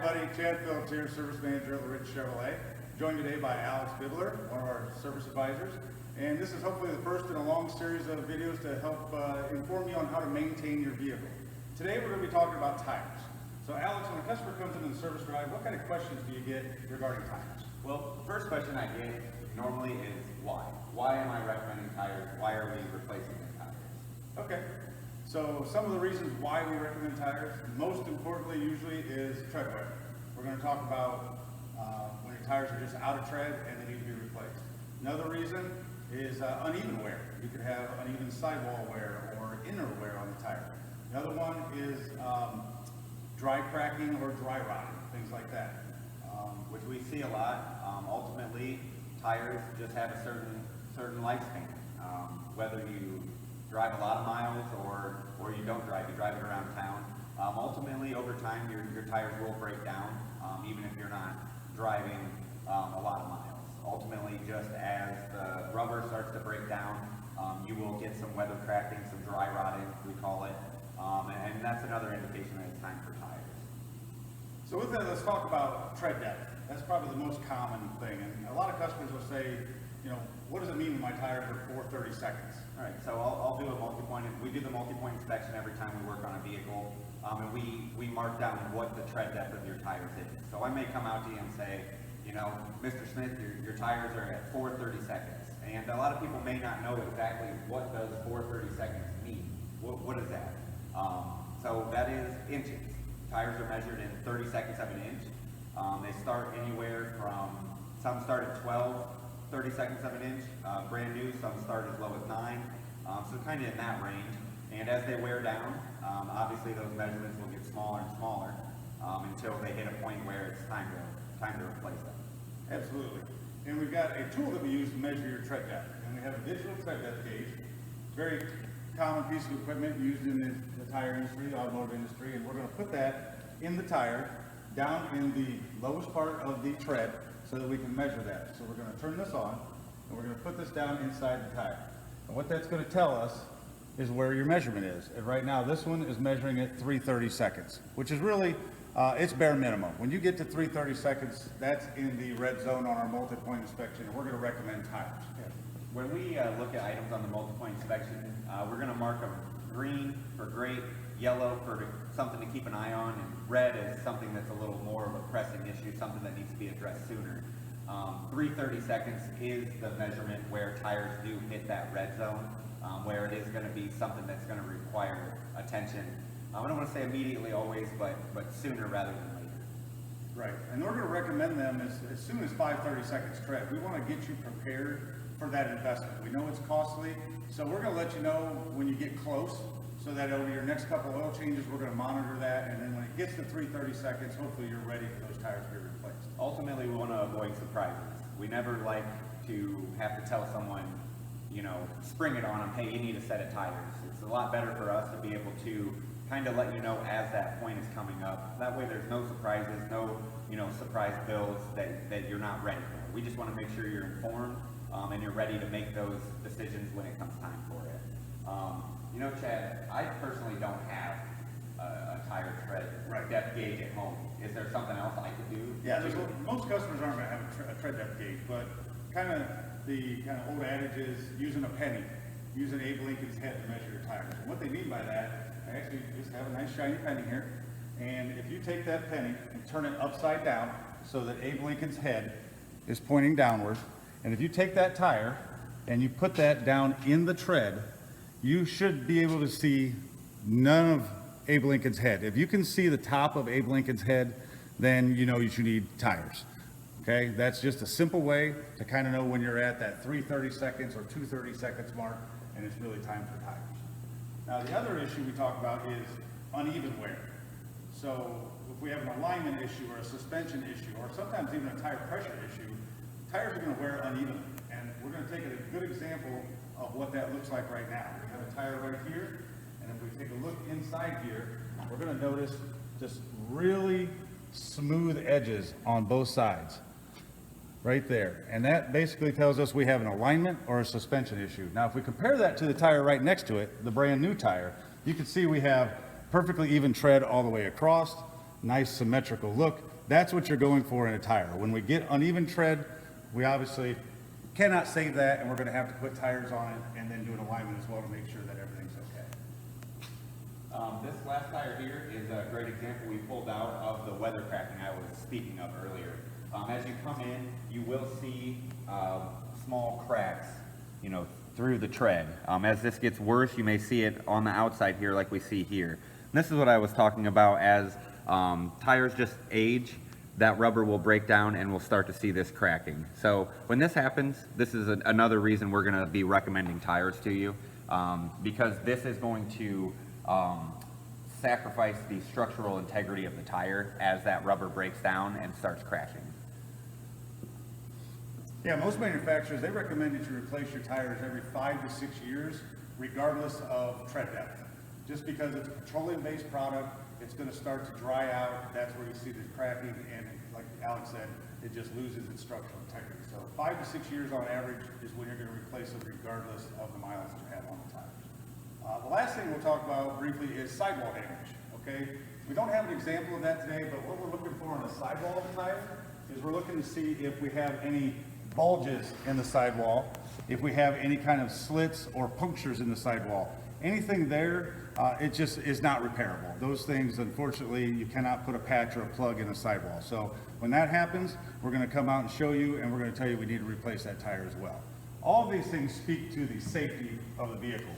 everybody. Chad Phillips here, Service Manager at LaRidge Chevrolet. Joined today by Alex Bibler, one of our service advisors. And this is hopefully the first in a long series of videos to help inform you on how to maintain your vehicle. Today we're going to be talking about tires. So Alex, when a customer comes into the service drive, what kind of questions do you get regarding tires? Well, the first question I get normally is why? Why am I recommending tires? Why are we replacing the tires? Okay. So some of the reasons why we recommend tires, most importantly usually is tread wear. We're going to talk about when your tires are just out of tread and they need to be replaced. Another reason is uneven wear. You could have uneven sidewall wear or inner wear on the tire. Another one is dry cracking or dry rotting, things like that. Which we see a lot. Ultimately, tires just have a certain lifespan. Whether you drive a lot of miles or you don't drive, you drive it around town. Ultimately, over time, your tires will break down, even if you're not driving a lot of miles. Ultimately, just as the rubber starts to break down, you will get some weather cracking, some dry rotting, we call it, and that's another indication that it's time for tires. So with that, let's talk about tread depth. That's probably the most common thing. And a lot of customers will say, you know, what does it mean when my tires are 430 seconds? All right, so I'll do a multi-point. We do the multi-point inspection every time we work on a vehicle, and we mark down what the tread depth of your tires is. So I may come out to you and say, you know, Mr. Smith, your tires are at 430 seconds. And a lot of people may not know exactly what does 430 seconds mean. What is that? So that is inches. Tires are measured in 30 seconds of an inch. They start anywhere from, some start at 12, 30 seconds of an inch, brand new, some start as low as 9, so kind of in that range. And as they wear down, obviously those measurements will get smaller and smaller until they hit a point where it's time to replace them. Absolutely. And we've got a tool that we use to measure your tread depth. And we have a digital tread depth gauge. Very common piece of equipment used in the tire industry, the automotive industry. And we're going to put that in the tire, down in the lowest part of the tread, so that we can measure that. So we're going to turn this on, and we're going to put this down inside the tire. And what that's going to tell us is where your measurement is. And right now, this one is measuring at 330 seconds, which is really, it's bare minimum. When you get to 330 seconds, that's in the red zone on our multi-point inspection, and we're going to recommend tires. When we look at items on the multi-point inspection, we're going to mark them green for great, yellow for something to keep an eye on, and red is something that's a little more of a pressing issue, something that needs to be addressed sooner. 330 seconds is the measurement where tires do hit that red zone, where it is going to be something that's going to require attention. I don't want to say immediately always, but sooner rather than later. Right, and we're going to recommend them as soon as 530 seconds tread. We want to get you prepared for that investment. We know it's costly, so we're going to let you know when you get close, so that over your next couple oil changes, we're going to monitor that, and then when it gets to 330 seconds, hopefully you're ready for those tires to be replaced. Ultimately, we want to avoid surprises. We never like to have to tell someone, you know, spring it on them, hey, you need a set of tires. It's a lot better for us to be able to kind of let you know as that point is coming up. That way there's no surprises, no, you know, surprise bills that you're not ready for. We just want to make sure you're informed and you're ready to make those decisions when it comes time for it. You know, Chad, I personally don't have a tire tread depth gauge at home. Is there something else I could do? Yeah, most customers aren't going to have a tread depth gauge, but the old adage is using a penny, using Abe Lincoln's head to measure your tires. And what they mean by that, I actually just have a nice shiny penny here, and if you take that penny and turn it upside down so that Abe Lincoln's head is pointing downward, and if you take that tire and you put that down in the tread, you should be able to see none of Abe Lincoln's head. If you can see the top of Abe Lincoln's head, then you know you should need tires. Okay, that's just a simple way to kind of know when you're at that 330 seconds or 230 seconds mark, and it's really time for tires. Now the other issue we talk about is uneven wear. So if we have an alignment issue or a suspension issue, or sometimes even a tire pressure issue, tires are going to wear unevenly. And we're going to take a good example of what that looks like right now. We have a tire right here, and if we take a look inside here, we're going to notice just really smooth edges on both sides. Right there. And that basically tells us we have an alignment or a suspension issue. Now, if we compare that to the tire right next to it, the brand new tire, you can see we have perfectly even tread all the way across, nice symmetrical look, that's what you're going for in a tire. When we get uneven tread, we obviously cannot save that, and we're going to have to put tires on it and then do an alignment as well to make sure that everything's okay. This last tire here is a great example we pulled out of the weather cracking I was speaking of earlier. As you come in, you will see small cracks, you know, through the tread. As this gets worse, you may see it on the outside here like we see here. And this is what I was talking about. As tires just age, that rubber will break down and we'll start to see this cracking. So when this happens, this is another reason we're going to be recommending tires to you, because this is going to sacrifice the structural integrity of the tire as that rubber breaks down and starts cracking. Yeah, most manufacturers, they recommend that you replace your tires every 5 to 6 years, regardless of tread depth. Just because it's a petroleum-based product, it's going to start to dry out. That's where you see the cracking, and like Alex said, it just loses its structural integrity. So 5 to 6 years on average is when you're going to replace them, regardless of the miles that you have on the tires. The last thing we'll talk about briefly is sidewall damage. Okay, we don't have an example of that today, but what we're looking for on the sidewall of the tire is we're looking to see if we have any bulges in the sidewall, if we have any kind of slits or punctures in the sidewall. Anything there, it just is not repairable. Those things, unfortunately, you cannot put a patch or a plug in a sidewall. So when that happens, we're going to come out and show you, and we're going to tell you we need to replace that tire as well. All of these things speak to the safety of the vehicle.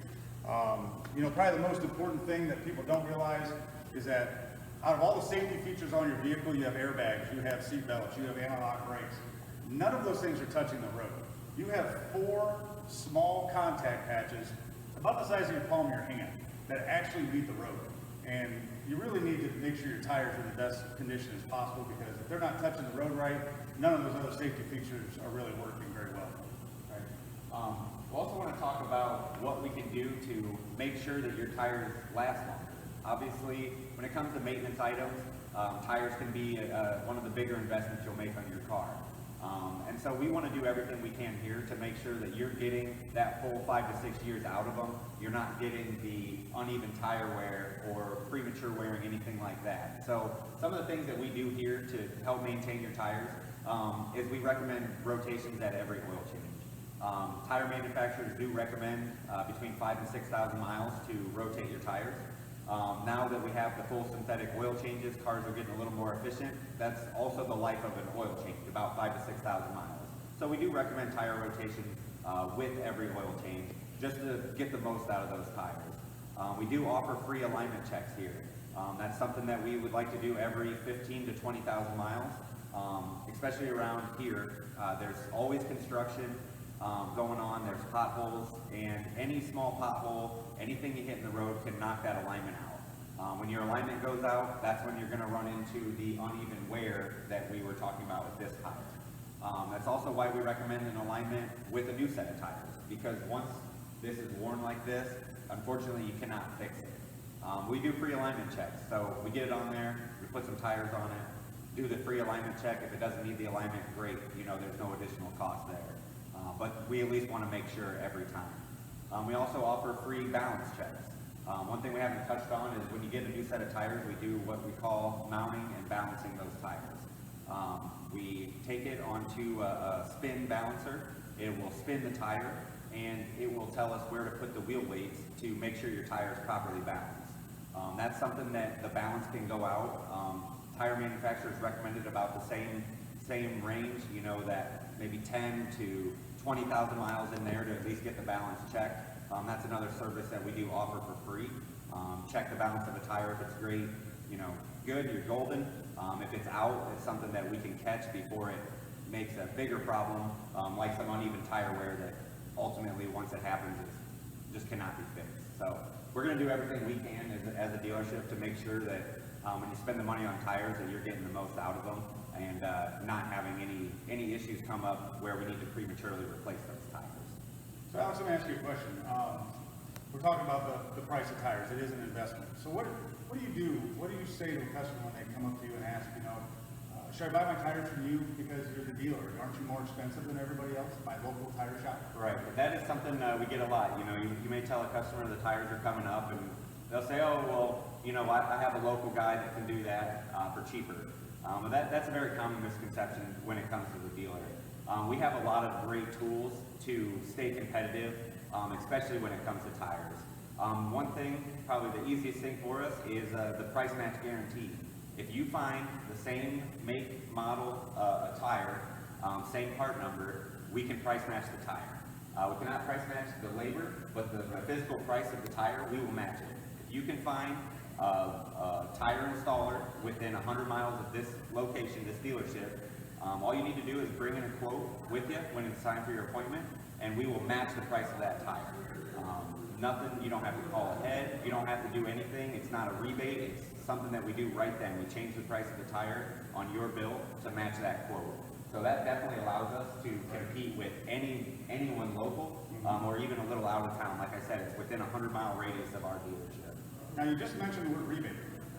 You know, probably the most important thing that people don't realize is that out of all the safety features on your vehicle, you have airbags, you have seat belts, you have anti-lock brakes. None of those things are touching the road. You have 4 small contact patches about the size of your palm of your hand that actually leave the road. And you really need to make sure your tires are in the best condition as possible, because if they're not touching the road right, none of those other safety features are really working very well. Right. We also want to talk about what we can do to make sure that your tires last longer. Obviously, when it comes to maintenance items, tires can be one of the bigger investments you'll make on your car. And so we want to do everything we can here to make sure that you're getting that full 5 to 6 years out of them. You're not getting the uneven tire wear or premature wearing, anything like that. So some of the things that we do here to help maintain your tires is we recommend rotations at every oil change. Tire manufacturers do recommend between 5,000 and 6,000 miles to rotate your tires. Now that we have the full synthetic oil changes, cars are getting a little more efficient. That's also the life of an oil change, about 5,000 to 6,000 miles. So we do recommend tire rotation with every oil change, just to get the most out of those tires. We do offer free alignment checks here. That's something that we would like to do every 15 to 20,000 miles, especially around here. There's always construction going on, there's potholes, and any small pothole, anything you hit in the road can knock that alignment out. When your alignment goes out, that's when you're going to run into the uneven wear that we were talking about with this tire. That's also why we recommend an alignment with a new set of tires, because once this is worn like this, unfortunately you cannot fix it. We do free alignment checks, so we get it on there, we put some tires on it, do the free alignment check. If it doesn't need the alignment, great, you know, there's no additional cost there. But we at least want to make sure every time. We also offer free balance checks. One thing we haven't touched on is when you get a new set of tires, we do what we call mounting and balancing those tires. We take it onto a spin balancer. It will spin the tire, and it will tell us where to put the wheel weights to make sure your tire is properly balanced. That's something that the balance can go out. Tire manufacturers recommended about the same range, you know, that maybe 10 to 20,000 miles in there to at least get the balance checked. That's another service that we do offer for free. Check the balance of the tire. If it's great, you know, good, you're golden. If it's out, it's something that we can catch before it makes a bigger problem, like some uneven tire wear that ultimately, once it happens, it just cannot be fixed. So we're going to do everything we can as a dealership to make sure that when you spend the money on tires, that you're getting the most out of them, and not having any issues come up where we need to prematurely replace those tires. So Alex, let me ask you a question. We're talking about the price of tires. It is an investment. So what do you do? What do you say to a customer when they come up to you and ask, you know, should I buy my tires from you because you're the dealer? Aren't you more expensive than everybody else, my local tire shop? Right. That is something we get a lot. You know, you may tell a customer the tires are coming up, and they'll say, oh, well, you know, I have a local guy that can do that for cheaper. And that's a very common misconception when it comes to the dealer. We have a lot of great tools to stay competitive, especially when it comes to tires. One thing, probably the easiest thing for us is the price match guarantee. If you find the same make, model, tire, same part number, we can price match the tire. We cannot price match the labor, but the physical price of the tire, we will match it. If you can find a tire installer within 100 miles of this location, this dealership, all you need to do is bring in a quote with you when it's time for your appointment, and we will match the price of that tire. Nothing, you don't have to call ahead, you don't have to do anything, it's not a rebate, it's something that we do right then. We change the price of the tire on your bill to match that quote. So that definitely allows us to compete with anyone local, or even a little out of town. Like I said, it's within a 100-mile radius of our dealership. Now, you just mentioned the word rebate,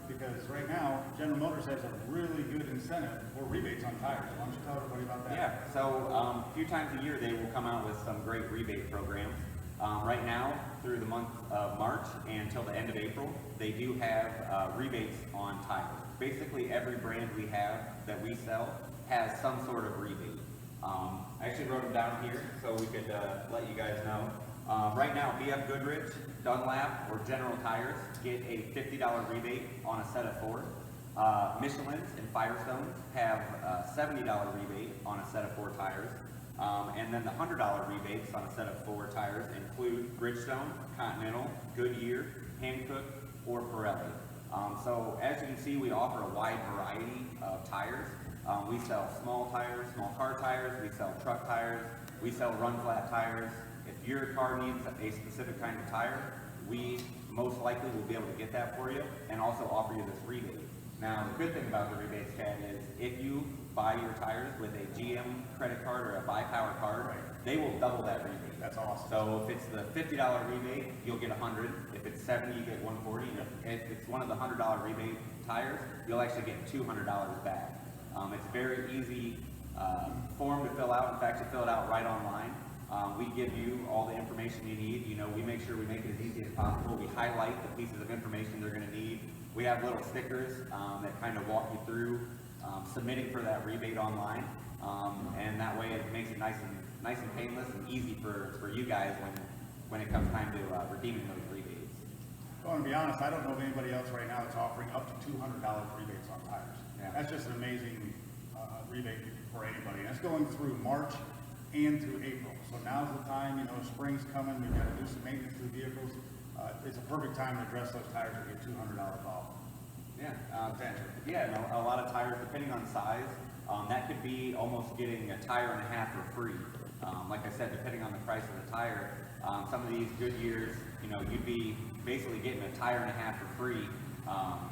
because right now, General Motors has a really good incentive for rebates on tires. Why don't you tell everybody about that? Yeah, so a few times a year they will come out with some great rebate programs. Right now, through the month of March and until the end of April, they do have rebates on tires. Basically, every brand we have that we sell has some sort of rebate. I actually wrote them down here so we could let you guys know. Right now, BF Goodrich, Dunlap, or General Tires get a $50 rebate on a set of 4. Michelin's and Firestone have a $70 rebate on a set of 4 tires. And then the $100 rebates on a set of 4 tires include Bridgestone, Continental, Goodyear, Hankook, or Pirelli. So as you can see, we offer a wide variety of tires. We sell small tires, small car tires, we sell truck tires, we sell run flat tires. If your car needs a specific kind of tire, we most likely will be able to get that for you and also offer you this rebate. Now, the good thing about the rebates, Chad, is if you buy your tires with a GM credit card or a Buy Power card, they will double that rebate. That's awesome. So if it's the $50 rebate, you'll get $100. If it's $70, you get $140. If it's one of the $100 rebate tires, you'll actually get $200 back. It's a very easy form to fill out. In fact, you fill it out right online. We give you all the information you need. You know, we make sure we make it as easy as possible. We highlight the pieces of information they're going to need. We have little stickers that kind of walk you through submitting for that rebate online, and that way it makes it nice and painless and easy for you guys when it comes time to redeeming those rebates. Well, to be honest, I don't know of anybody else right now that's offering up to $200 rebates on tires. Yeah. That's just an amazing rebate for anybody. And it's going through March and through April. So now's the time, you know, spring's coming, we've got to do some maintenance to the vehicles. It's a perfect time to address those tires and get $200 off. Yeah, yeah, and a lot of tires, depending on size, that could be almost getting a tire and a half for free. Like I said, depending on the price of the tire, some of these Goodyears, you know, you'd be basically getting a tire and a half for free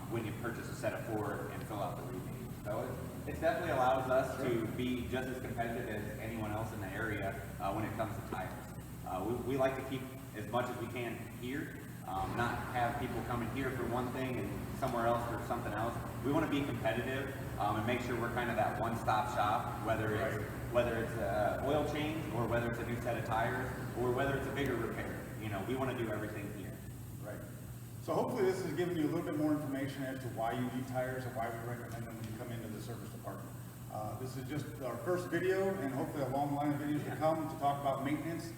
when you purchase a set of 4 and fill out the rebate. So it definitely allows us to be just as competitive as anyone else in the area when it comes to tires. We like to keep as much as we can here, not have people coming here for one thing and somewhere else for something else. We want to be competitive and make sure we're kind of that one-stop shop, whether it's an oil change or whether it's a new set of tires or whether it's a bigger repair. You know, we want to do everything here. Right. So hopefully this has given you a little bit more information as to why you need tires and why we recommend them when you come into the service department. This is just our first video, and hopefully a long line of videos to come to talk about maintenance.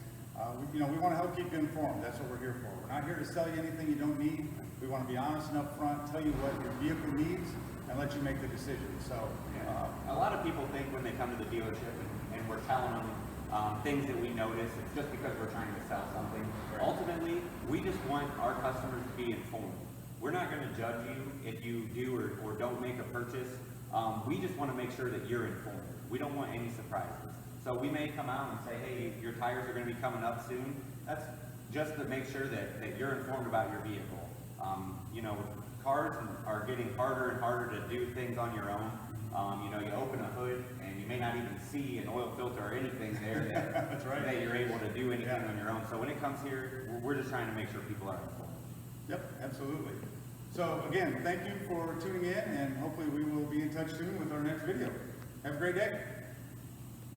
We want to help keep you informed. That's what we're here for. We're not here to sell you anything you don't need. We want to be honest and upfront, tell you what your vehicle needs, and let you make the decision. So, a lot of people think when they come to the dealership and we're telling them things that we notice, it's just because we're trying to sell something. Right. Ultimately, we just want our customers to be informed. We're not going to judge you if you do or don't make a purchase. We just want to make sure that you're informed. We don't want any surprises. So we may come out and say, hey, your tires are going to be coming up soon. That's just to make sure that you're informed about your vehicle. You know, cars are getting harder and harder to do things on your own. You know, you open a hood and you may not even see an oil filter or anything there that, That's right. that you're able to do anything on your own. So when it comes here, we're just trying to make sure people are informed. Yep, absolutely. So again, thank you for tuning in, and hopefully we will be in touch soon with our next video. Have a great day.